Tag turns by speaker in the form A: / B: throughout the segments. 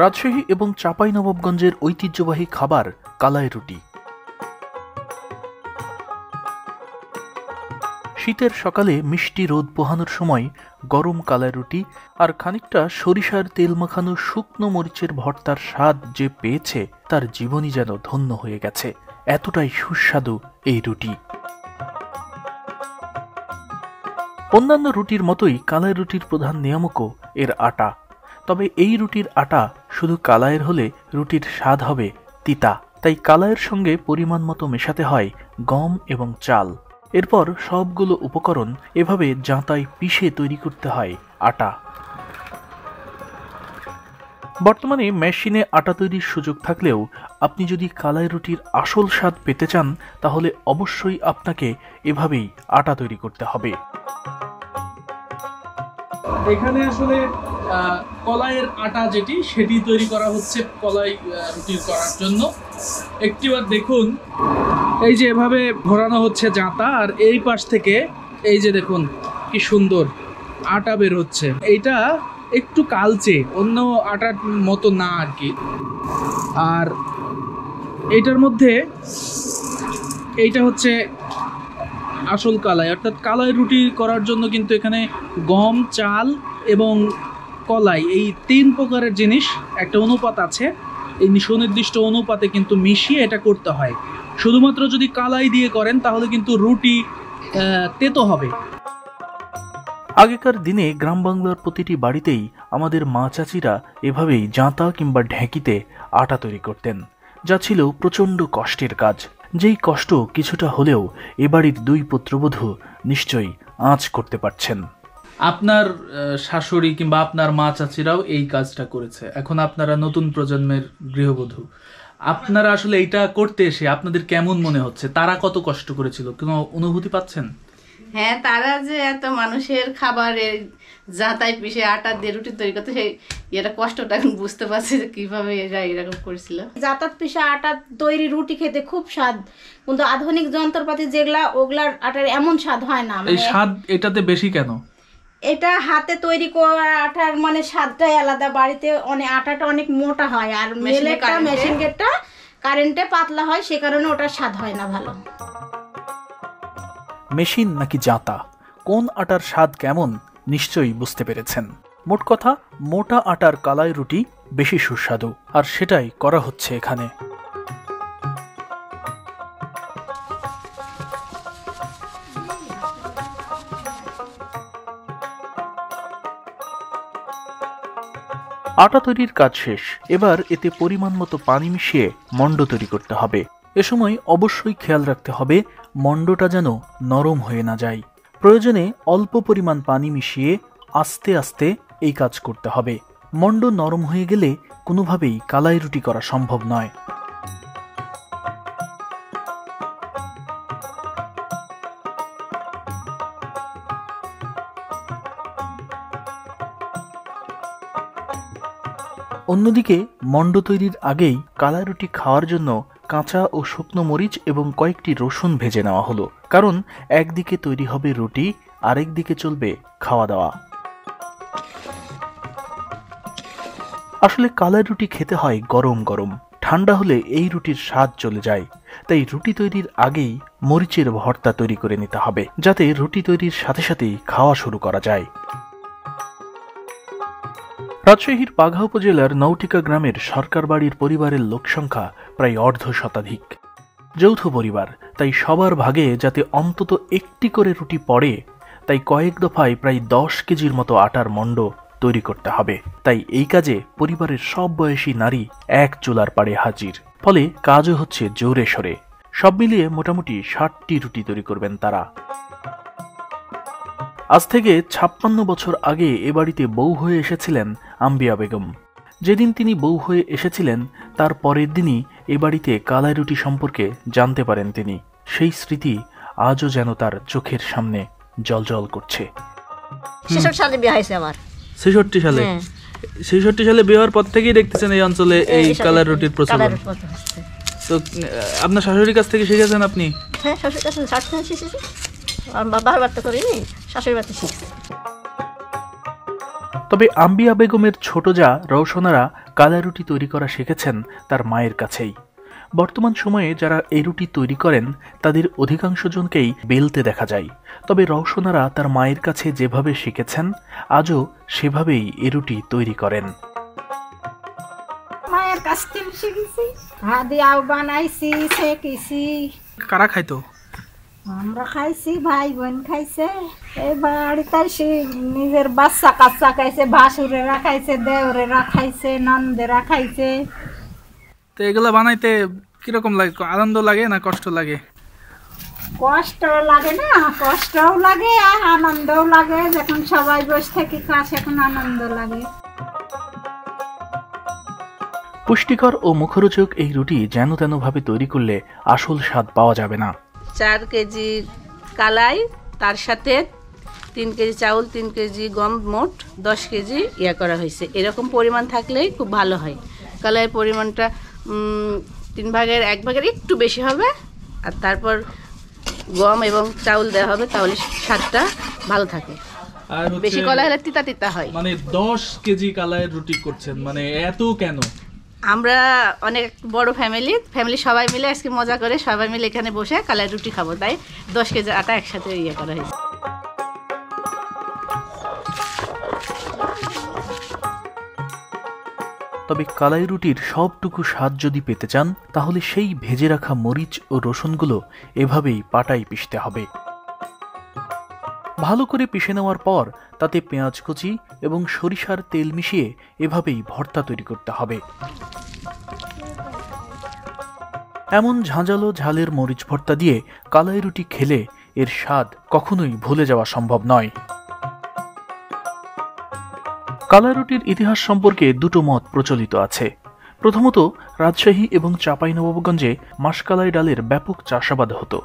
A: রাজশাহী এবং চাঁপাইনবাবগঞ্জের ঐতিহ্যবাহী খাবার কালাই রুটি। শীতের সকালে মিষ্টি রোদ পোহানোর সময় গরম কালাই রুটি আর খানিকটা সরিষার তেল মাখানো শুকনো মরিচের ভর্তার স্বাদ যে পেয়েছে তার জীবনই যেন ধন্য হয়ে গেছে। এতটাই সুস্বাদু এই রুটি। অন্যান্য রুটির মতোই কালাই রুটির প্রধান নিয়ামকও এর আটা। তবে এই রুটির আটা শুধু কালাইয়ের হলে রুটির স্বাদ হবে তিতা, তাই কালাইয়ের সঙ্গে পরিমাণ মতো মেশাতে হয় গম এবং চাল। এরপর সবগুলো উপকরণ এভাবে জাঁতায় পিষে তৈরি করতে হয় আটা। বর্তমানে মেশিনে আটা তৈরির সুযোগ থাকলেও আপনি যদি কালাই রুটির আসল স্বাদ পেতে চান তাহলে অবশ্যই আপনাকে এভাবেই আটা তৈরি করতে হবে।
B: এখানে আসলে কলাইয়ের আটা যেটি সেটি তৈরি করা হচ্ছে কলাই রুটি করার জন্য। একটিবার দেখুন, এই যে এভাবে ঘোরানো হচ্ছে জাঁতা, আর এই পাশ থেকে এই যে দেখুন কি সুন্দর আটা বের হচ্ছে। এইটা একটু কালচে, অন্য আটার মতো না আর কি। আর এইটার মধ্যে এইটা হচ্ছে আসল কালাই, অর্থাৎ কালাই রুটি করার জন্য কিন্তু এখানে গম, চাল এবং কলাই এই 3 প্রকারের জিনিস একটা অনুপাত আছে। এই সুনির্দিষ্ট অনুপাতে কিন্তু মিশিয়ে এটা করতে হয়। শুধুমাত্র যদি কালাই দিয়ে করেন তাহলে কিন্তু রুটি তেতো হবে।
A: আগেকার দিনে গ্রাম বাংলার প্রতিটি বাড়িতেই আমাদের মা চাচিরা এভাবেই জাঁতা কিংবা ঢেঁকিতে আটা তৈরি করতেন, যা ছিল প্রচণ্ড কষ্টের কাজ। যেই কষ্ট কিছুটা হলেও এ বাড়ির 2 পুত্রবধূ নিশ্চয়ই আঁচ করতে পারছেন।
B: আপনার শাশুড়ি কিংবা আপনার মা চাচিরাও এই কাজটা করেছে, এখন আপনারা নতুন প্রজন্মের গৃহবধূ। আপনারা আসলে এইটা করতে এসে আপনাদের কেমন মনে হচ্ছে? তারা কত কষ্ট করেছিল, কোনো অনুভূতি পাচ্ছেন?
C: হ্যাঁ, তারা যে এত মানুষের খাবারের জাঁতায় পিষে আটা দিয়ে রুটি তৈরি করতে, সেই এটা কষ্টটা এখন বুঝতে পারছি যে কিভাবে এরা এরকম করেছিল।
D: জাঁতাত পিষে আটা তৈরি রুটি খেতে খুব স্বাদ, কিন্তু আধুনিক যন্ত্রপাতি যেগুলা ওগুলার আটার এমন স্বাদ হয় না।
B: এই স্বাদ এটাতে বেশি কেন?
D: এটা হাতে তৈরি করা আটার মানে স্বাদটাই আলাদা। বাড়িতে অনেক আটাটা অনেক মোটা হয়, আর মেশিনটা কারেন্টে পাতলা হয়, সে কারণে ওটার স্বাদ হয় না ভালো।
A: মেশিন নাকি জাঁতা, কোন আটার স্বাদ কেমন নিশ্চয়ই বুঝতে পেরেছেন। মোট কথা, মোটা আটার কালাই রুটি বেশি সুস্বাদু, আর সেটাই করা হচ্ছে এখানে। আটা তৈরির কাজ শেষ। এবার এতে পরিমাণ মতো পানি মিশিয়ে মণ্ড তৈরি করতে হবে। এ সময় অবশ্যই খেয়াল রাখতে হবে মণ্ডটা যেন নরম হয়ে না যায়। প্রয়োজনে অল্প পরিমাণ পানি মিশিয়ে আস্তে আস্তে এই কাজ করতে হবে। মণ্ড নরম হয়ে গেলে কোনোভাবেই কালাই রুটি করা সম্ভব নয়। অন্যদিকে মণ্ড তৈরির আগেই কালাই রুটি খাওয়ার জন্য কাঁচা ও শুকনো মরিচ এবং কয়েকটি রসুন ভেজে নেওয়া হলো, কারণ একদিকে তৈরি হবে রুটি, আরেক দিকে চলবে খাওয়া দাওয়া। আসলে কালাই রুটি খেতে হয় গরম গরম, ঠান্ডা হলে এই রুটির স্বাদ চলে যায়। তাই রুটি তৈরির আগেই মরিচের ভর্তা তৈরি করে নিতে হবে, যাতে রুটি তৈরির সাথে সাথেই খাওয়া শুরু করা যায়। রাজশাহীর বাঘা উপজেলার নৌটিকা গ্রামের সরকার বাড়ির পরিবারের লোকসংখ্যা প্রায় 1/2 যৌথ পরিবার, তাই সবার ভাগে যাতে অন্তত একটি করে রুটি পড়ে, তাই কয়েক দফায় প্রায় 10 কেজির মতো আটার মণ্ড তৈরি করতে হবে। তাই এই কাজে পরিবারের সব বয়সী নারী এক চুলার পাড়ে হাজির, ফলে কাজও হচ্ছে জোরে সোরে। সব মিলিয়ে মোটামুটি 60টি রুটি তৈরি করবেন তারা। আজ থেকে 56 বছর আগে এ বাড়িতে বউ হয়ে এসেছিলেন আম্বিয়া বেগম। যেদিন তিনি বউ হয়ে এসেছিলেন তার পরের দিনই এ বাড়িতে কালাই রুটি সম্পর্কে জানতে পারেন তিনি। সেই স্মৃতি আজও যেন তার চোখের সামনে জলজল করছে।
E: 66 সালে বিয়ে হয়েছে আমার।
B: 66 সালে? 66 সালে বিয়ে হওয়ার পর থেকেই দেখতেছেন এই অঞ্চলে এই কালাই রুটির প্রচলন। তো আপনার শাশুড়ির কাছ থেকে শিখেছেন আপনি?
E: হ্যাঁ, শাশুড়ির কাছে শিখেছি। বাবার বাড়িতে করিনি, শাশুড়ির বাড়িতে শিখছি।
A: তবে আম্বিয়া বেগমের ছোট জা রওশনারা কালাই রুটি তৈরি করা শিখেছেন তার মায়ের কাছেই। বর্তমান সময়ে যারা এই রুটি তৈরি করেন তাদের অধিকাংশ জনকেই বেলতে দেখা যায়, তবে রওশনারা তার মায়ের কাছে যেভাবে শিখেছেন আজও সেভাবেই এই রুটি তৈরি করেন।
D: মায়ের কাছ থেকে শিখেছি, হাদিয়াও বানাইছি, শেখেছি।
B: কারা খাইতো?
D: আমরা খাইছি, ভাই বোন খাইছে, এই বাড়িতে নিজের বাচ্চা কাচ্চা খাইছে, ভাসুরেরা খাইছে, দেওরেরা খাইছে, নন্দেরা খাইছে।
B: তো এগুলো বানাইতে কিরকম লাগে? আনন্দ লাগে না কষ্ট লাগে?
D: কষ্ট লাগে না, কষ্টও লাগে আর আনন্দও লাগে। যখন সবাই বসে থেকে খাস এখন আনন্দ লাগে।
A: পুষ্টিকর ও মুখরোচক এই রুটি যেন তেন ভাবে তৈরি করলে আসল স্বাদ পাওয়া যাবে না।
C: 4 কেজি কালাই, তার সাথে 3 কেজি চাউল, 3 কেজি গম, মোট 10 কেজি করা হয়েছে। এরকম পরিমাণ থাকলেই খুব ভালো হয়। কালাইয়ের পরিমাণটা 3 ভাগের 1 ভাগের একটু বেশি হবে, আর তারপর গম এবং চাউল দেওয়া হবে, তাহলে স্বাদটা ভালো থাকে।
B: আর
C: বেশি কলাই হলে তিতা তিতা হয়।
B: মানে 10 কেজি কালাইয়ের রুটি করছেন, মানে এত কেন?
C: আমরা অনেক বড় ফ্যামিলি সবাই মিলে আজকে মজা করে সবাই মিলে এখানে বসে কালাই রুটি খাবো, তাই 10 কেজি আটা একসাথে করা হয়েছে।
A: তবে কালাই রুটির সবটুকু স্বাদ যদি পেতে চান তাহলে সেই ভেজে রাখা মরিচ ও রসুনগুলো এভাবেই পাটায় পিষতে হবে। ভালো করে পিষে নেওয়ার পর তাতে পেঁয়াজ কুচি এবং সরিষার তেল মিশিয়ে এভাবেই ভর্তা তৈরি করতে হবে। এমন ঝাঁঝালো ঝালের মরিচ ভর্তা দিয়ে কালাই রুটি খেলে এর স্বাদ কখনোই ভুলে যাওয়া সম্ভব নয়। কালাই রুটির ইতিহাস সম্পর্কে দুটো মত প্রচলিত আছে। প্রথমত, রাজশাহী এবং চাঁপাইনবাবগঞ্জে মাসকালাই ডালের ব্যাপক চাষাবাদ হতো।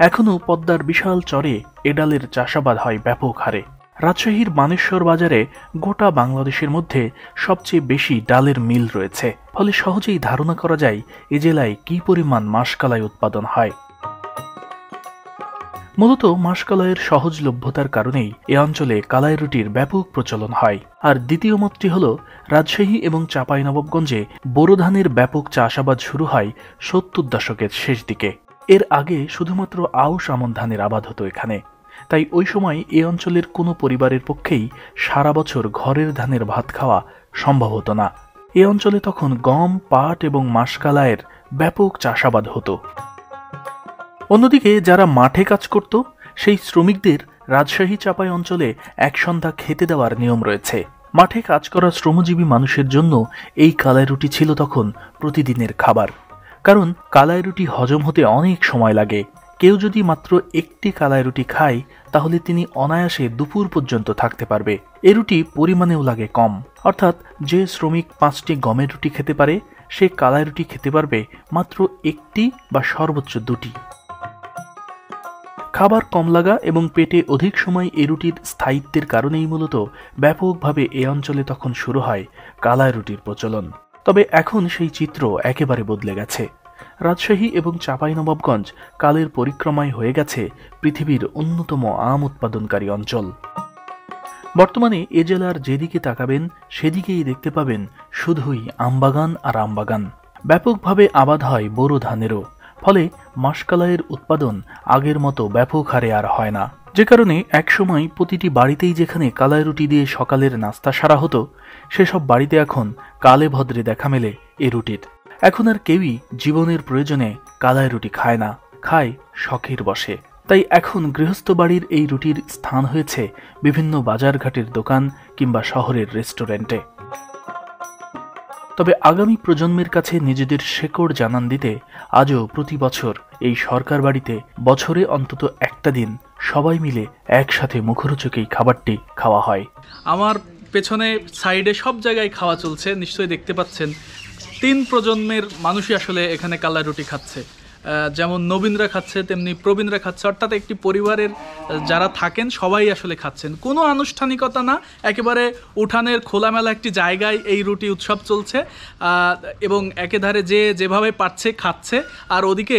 A: এখনও পদ্মার বিশাল চরে এ ডালের চাষাবাদ হয় ব্যাপক হারে। রাজশাহীর মানেশ্বর বাজারে গোটা বাংলাদেশের মধ্যে সবচেয়ে বেশি ডালের মিল রয়েছে, ফলে সহজেই ধারণা করা যায় এ জেলায় কী পরিমাণ মাসকালাই উৎপাদন হয়। মূলত মাসকালাইয়ের সহজলভ্যতার কারণেই এ অঞ্চলে কালাই রুটির ব্যাপক প্রচলন হয়। আর দ্বিতীয় মতটি হল, রাজশাহী এবং চাঁপাইনবাবগঞ্জে বোরো ধানের ব্যাপক চাষাবাদ শুরু হয় 70 দশকের শেষ দিকে। এর আগে শুধুমাত্র আউশ আমন ধানের আবাদ হতো এখানে, তাই ওই সময় এ অঞ্চলের কোনো পরিবারের পক্ষেই সারা বছর ঘরের ধানের ভাত খাওয়া সম্ভব হতো না। এ অঞ্চলে তখন গম, পাট এবং মাসকালাইয়ের ব্যাপক চাষাবাদ হতো। অন্যদিকে যারা মাঠে কাজ করত সেই শ্রমিকদের রাজশাহী চাঁপাই অঞ্চলে এক সন্ধ্যা খেতে দেওয়ার নিয়ম রয়েছে। মাঠে কাজ করা শ্রমজীবী মানুষের জন্য এই কালাই রুটি ছিল তখন প্রতিদিনের খাবার, কারণ কালাই রুটি হজম হতে অনেক সময় লাগে। কেউ যদি মাত্র একটি কালাই রুটি খায় তাহলে তিনি অনায়াসে দুপুর পর্যন্ত থাকতে পারবে। এ রুটি পরিমাণেও লাগে কম, অর্থাৎ যে শ্রমিক 5টি গমের রুটি খেতে পারে সে কালাই রুটি খেতে পারবে মাত্র 1টি বা সর্বোচ্চ 2টি। খাবার কম লাগা এবং পেটে অধিক সময় এ রুটির স্থায়িত্বের কারণেই মূলত ব্যাপকভাবে এ অঞ্চলে তখন শুরু হয় কালাই রুটির প্রচলন। তবে এখন সেই চিত্র একেবারে বদলে গেছে। রাজশাহী এবং চাঁপাইনবাবগঞ্জ কালের পরিক্রমায় হয়ে গেছে পৃথিবীর অন্যতম আম উৎপাদনকারী অঞ্চল। বর্তমানে এ জেলার যেদিকে তাকাবেন সেদিকেই দেখতে পাবেন শুধুই আমবাগান আর আমবাগান। ব্যাপকভাবে আবাদ হয় বোরো ধানেরও, ফলে মাসকালাইয়ের উৎপাদন আগের মতো ব্যাপক হারে আর হয় না। যে কারণে একসময় প্রতিটি বাড়িতেই যেখানে কালাই রুটি দিয়ে সকালের নাস্তা সারা হতো, সেসব বাড়িতে এখন কালে ভদ্রে দেখা মেলে এ রুটির। এখন আর কেউই জীবনের প্রয়োজনে কালাই রুটি খায় না, খায় শখের বশে। তাই এখন গৃহস্থ বাড়ির এই রুটির স্থান হয়েছে বিভিন্ন বাজারঘাটের দোকান কিংবা শহরের রেস্টুরেন্টে। তবে আগামী প্রজন্মের কাছে নিজেদের শেকড় জানান দিতে আজও প্রতি বছর এই সরকার বাড়িতে বছরে অন্তত একটা দিন সবাই মিলে একসাথে মুখরোচক এই খাবারটি খাওয়া হয়।
B: আমার পেছনে সাইডে সব জায়গায় খাওয়া চলছে, নিশ্চয়ই দেখতে পাচ্ছেন 3 প্রজন্মের মানুষই আসলে এখানে কালাই রুটি খাচ্ছে। যেমন নবীনরা খাচ্ছে তেমনি প্রবীণরা খাচ্ছে, অর্থাৎ একটি পরিবারের যারা থাকেন সবাই আসলে খাচ্ছেন। কোনো আনুষ্ঠানিকতা না, একেবারে উঠানের খোলামেলা একটি জায়গায় এই রুটি উৎসব চলছে এবং একেধারে যে যেভাবে পারছে খাচ্ছে, আর ওদিকে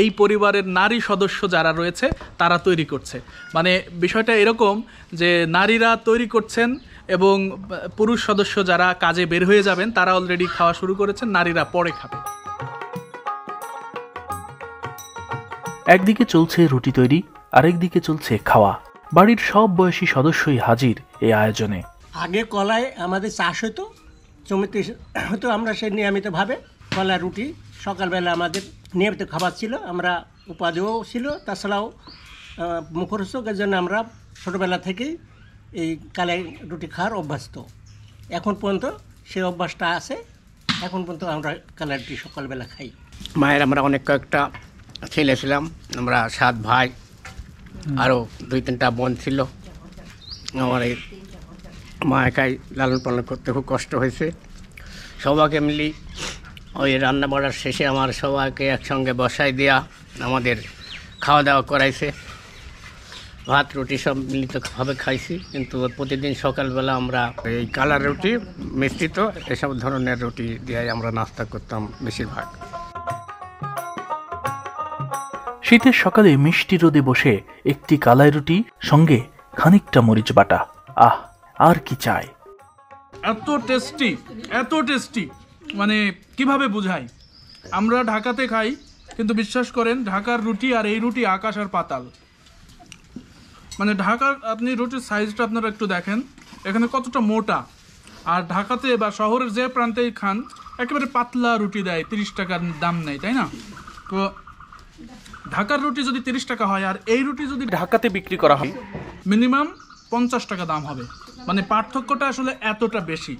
B: এই পরিবারের নারী সদস্য যারা রয়েছে তারা তৈরি করছে। মানে বিষয়টা এরকম যে নারীরা তৈরি করছেন, এবং পুরুষ সদস্য যারা কাজে বের হয়ে যাবেন তারা অলরেডি খাওয়া শুরু করেছেন, নারীরা পরে খাবে।
A: একদিকে চলছে রুটি তৈরি, আরেকদিকে চলছে খাওয়া। বাড়ির সব বয়সী সদস্যই হাজির এই আয়োজনে।
F: আগে কলাই আমাদের চাষ হতো, জমিতে হতো, আমরা সেই নিয়মিতভাবে কলাই রুটি সকালবেলা আমাদের নিয়মিত খাবার ছিল, আমরা উপাদেয় ছিল, তাছাড়াও মুখরোচকের জন্য আমরা ছোটোবেলা থেকেই এই কালাই রুটি খাওয়ার অভ্যস্ত। এখন পর্যন্ত সেই অভ্যাসটা আছে, এখন পর্যন্ত আমরা কালাই রুটি সকালবেলা খাই।
G: মায়ের আমরা অনেক কয়েকটা ছেলে ছিলাম, আমরা 7 ভাই, আরও 2-3টা বোন ছিল। আমার এই মা একাই লালন পালন করতে খুব কষ্ট হয়েছে। সবাইকে মিলি ওই রান্না বাড়ার শেষে আমার সবাইকে একসঙ্গে বসাই দেওয়া, আমাদের খাওয়া দাওয়া করাইছে, ভাত রুটি সব মিলিতভাবে খাইছি। কিন্তু প্রতিদিন সকালবেলা আমরা এই কালার রুটি, মিশ্রিত এসব ধরনের রুটি দিয়ে আমরা নাস্তা করতাম বেশিরভাগ।
A: শীতের সকালে মিষ্টি রোদে বসে একটি কালাই রুটি, সঙ্গে খানিকটা মরিচ বাটা, আহ আর কি চাই।
B: এত টেস্টি, এত টেস্টি, মানে কিভাবে বুঝাই। আমরা ঢাকাতে খাই, কিন্তু বিশ্বাস করেন ঢাকার রুটি আর এই রুটি আকাশ আর পাতাল। মানে ঢাকার আপনি রুটির সাইজটা আপনারা একটু দেখেন, এখানে কতটা মোটা, আর ঢাকাতে বা শহরের যে প্রান্তেই খান একেবারে পাতলা রুটি দেয়, 30 টাকার দাম নেই, তাই না? তো ঢাকার রুটি যদি 30 টাকা হয় আর এই রুটি যদি ঢাকাতে বিক্রি করা হয় মিনিমাম 50 টাকা দাম হবে। মানে পার্থক্যটা আসলে এতটা বেশি।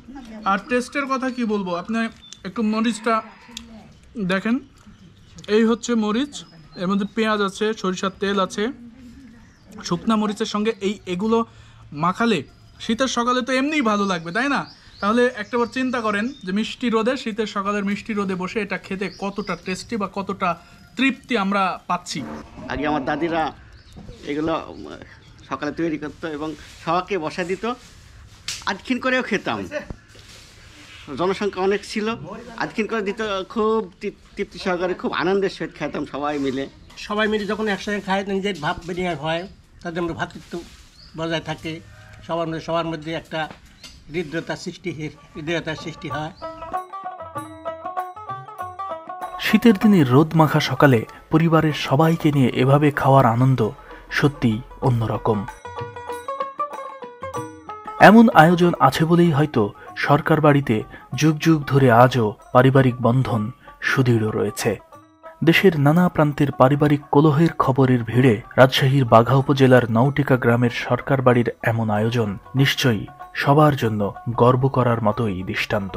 B: আর টেস্টের কথা কি বলবো, আপনি একটু মরিচটা দেখেন, এই হচ্ছে মরিচ, এর মধ্যে পেঁয়াজ আছে, সরিষার তেল আছে, শুকনা মরিচের সঙ্গে এগুলো মাখালে শীতের সকালে তো এমনিই ভালো লাগবে, তাই না? তাহলে একটাবার চিন্তা করেন যে মিষ্টি রোদে, শীতের সকালের মিষ্টি রোদে বসে এটা খেতে কতটা টেস্টি বা কতটা তৃপ্তি আমরা পাচ্ছি।
H: আগে আমার দাদিরা এগুলো সকালে তৈরি করতো এবং সবাইকে বসা দিত, আধখিন করেও খেতাম। জনসংখ্যা অনেক ছিল, আধখিন করে দিত, খুব তৃপ্তি সহকারে খুব আনন্দের সহিত খেতাম
F: সবাই মিলে যখন একসাথে খায়, নিজের ভাব বেরিয়ে হয়, তাদের মধ্যে ভ্রাতৃত্ব বজায় থাকে, সবার মধ্যে একটা হৃদয়তার সৃষ্টি হয়।
A: শীতের দিনে রোদ মাখা সকালে পরিবারের সবাইকে নিয়ে এভাবে খাওয়ার আনন্দ সত্যিই অন্যরকম। এমন আয়োজন আছে বলেই হয়তো সরকার বাড়িতে যুগ যুগ ধরে আজও পারিবারিক বন্ধন সুদৃঢ় রয়েছে। দেশের নানা প্রান্তের পারিবারিক কলহের খবরের ভিড়ে রাজশাহীর বাঘা উপজেলার নওটিকা গ্রামের সরকার বাড়ির এমন আয়োজন নিশ্চয়ই সবার জন্য গর্ব করার মতোই দৃষ্টান্ত।